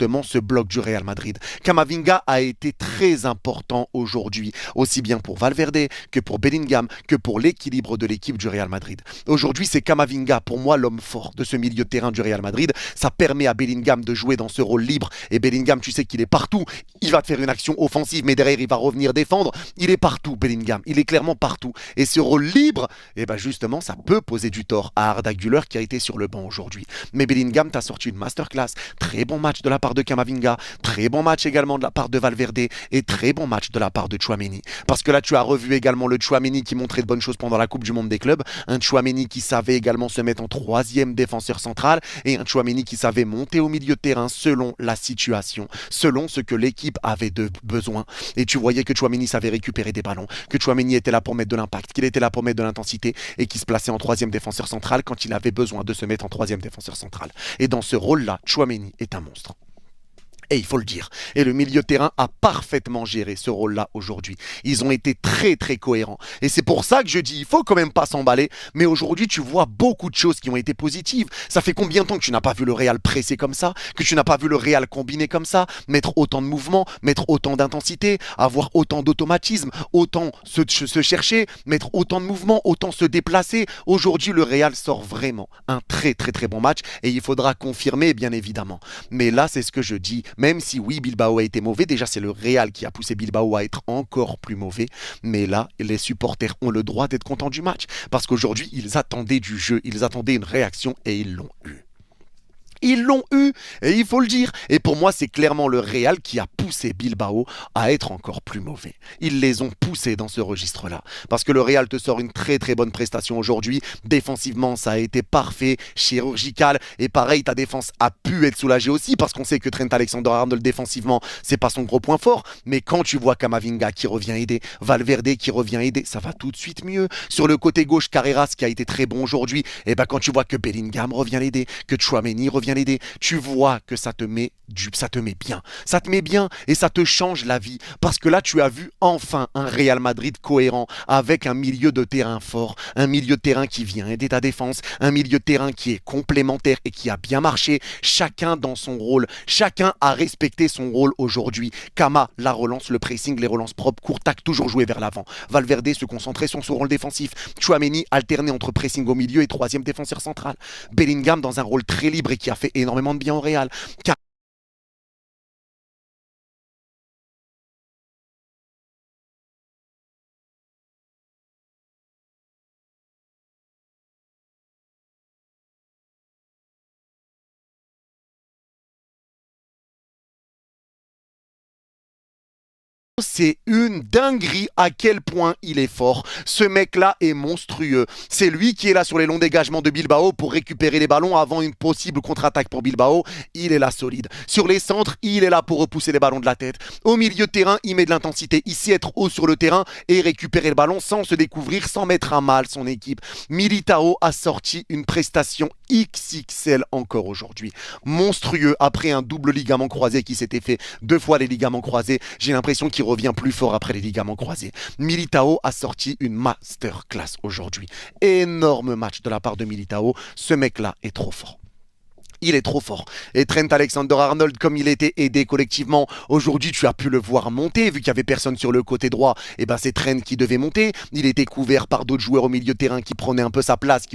exactement ce bloc du Real Madrid. Camavinga a été très important aujourd'hui, aussi bien pour Valverde que pour Bellingham, que pour l'équilibre de l'équipe du Real Madrid. Aujourd'hui, c'est Camavinga, pour moi, l'homme fort de ce milieu de terrain du Real Madrid. Ça permet à Bellingham de jouer dans ce rôle libre. Et Bellingham, tu sais qu'il est partout. Il va te faire une action offensive, mais derrière, il va revenir défendre. Il est partout, Bellingham. Il est clairement partout. Et ce rôle libre, eh ben justement, ça peut poser du tort à Arda Güler qui a été sur le banc aujourd'hui. Mais Bellingham t'a sorti une masterclass. Très bon match de la part de Camavinga. Très bon match également de la part de Valverde. Et très bon match de la part de Tchouaméni. Parce que là, tu as revu également le Tchouaméni qui montrait de bonnes choses pendant la Coupe du Monde des clubs. Un Tchouaméni qui savait également se mettre en troisième défenseur central. Et un Tchouaméni qui savait monter au milieu de terrain selon la situation, selon ce que l'équipe avait de besoin. Et tu voyais que Tchouaméni savait récupérer des ballons, que Tchouaméni était là pour mettre de l'impact, qu'il était là pour mettre de l'intensité et qu'il se plaçait en troisième défenseur central quand il avait besoin de se mettre en troisième défenseur central. Et dans ce rôle-là, Tchouaméni est un monstre. Et il faut le dire. Et le milieu de terrain a parfaitement géré ce rôle-là aujourd'hui. Ils ont été très très cohérents. Et c'est pour ça que je dis, il faut quand même pas s'emballer. Mais aujourd'hui, tu vois beaucoup de choses qui ont été positives. Ça fait combien de temps que tu n'as pas vu le Real presser comme ça, que tu n'as pas vu le Real combiner comme ça, mettre autant de mouvements, mettre autant d'intensité, avoir autant d'automatisme, autant se chercher, mettre autant de mouvements, autant se déplacer. Aujourd'hui, le Real sort vraiment un très très très bon match. Et il faudra confirmer, bien évidemment. Mais là, c'est ce que je dis. Même si oui, Bilbao a été mauvais, déjà c'est le Real qui a poussé Bilbao à être encore plus mauvais. Mais là, les supporters ont le droit d'être contents du match. Parce qu'aujourd'hui, ils attendaient du jeu, ils attendaient une réaction et ils l'ont eu. Ils l'ont eu, et il faut le dire. Et pour moi, c'est clairement le Real qui a poussé Bilbao à être encore plus mauvais. Ils les ont poussés dans ce registre-là. Parce que le Real te sort une très très bonne prestation aujourd'hui. Défensivement, ça a été parfait, chirurgical. Et pareil, ta défense a pu être soulagée aussi, parce qu'on sait que Trent Alexander-Arnold défensivement, c'est pas son gros point fort. Mais quand tu vois Camavinga qui revient aider, Valverde qui revient aider, ça va tout de suite mieux. Sur le côté gauche, Carreras qui a été très bon aujourd'hui, et ben quand tu vois que Bellingham revient l'aider, que Tchouaméni revient l'aider, tu vois que ça te met bien. Ça te met bien et ça te change la vie. Parce que là, tu as vu enfin un Real Madrid cohérent avec un milieu de terrain fort, un milieu de terrain qui vient aider ta défense, un milieu de terrain qui est complémentaire et qui a bien marché. Chacun dans son rôle. Chacun a respecté son rôle aujourd'hui. Kama, la relance, le pressing, les relances propres, Courtac toujours joué vers l'avant. Valverde se concentrait sur son rôle défensif. Tchouaméni alterné entre pressing au milieu et troisième défenseur central. Bellingham dans un rôle très libre et qui a fait énormément de bien au Real. C'est une dinguerie à quel point il est fort. Ce mec-là est monstrueux. C'est lui qui est là sur les longs dégagements de Bilbao pour récupérer les ballons avant une possible contre-attaque pour Bilbao. Il est là solide. Sur les centres, il est là pour repousser les ballons de la tête. Au milieu de terrain, il met de l'intensité. Il sait être haut sur le terrain et récupérer le ballon sans se découvrir, sans mettre à mal son équipe. Militao a sorti une prestation XXL encore aujourd'hui. Monstrueux après un double ligament croisé qui s'était fait 2 fois les ligaments croisés. J'ai l'impression qu'il revient plus fort après les ligaments croisés. Militao a sorti une masterclass aujourd'hui. Énorme match de la part de Militao. Ce mec-là est trop fort. Il est trop fort. Et Trent Alexander-Arnold, comme il était aidé collectivement, aujourd'hui tu as pu le voir monter, vu qu'il n'y avait personne sur le côté droit, et ben c'est Trent qui devait monter. Il était couvert par d'autres joueurs au milieu de terrain qui prenaient un peu sa place, qui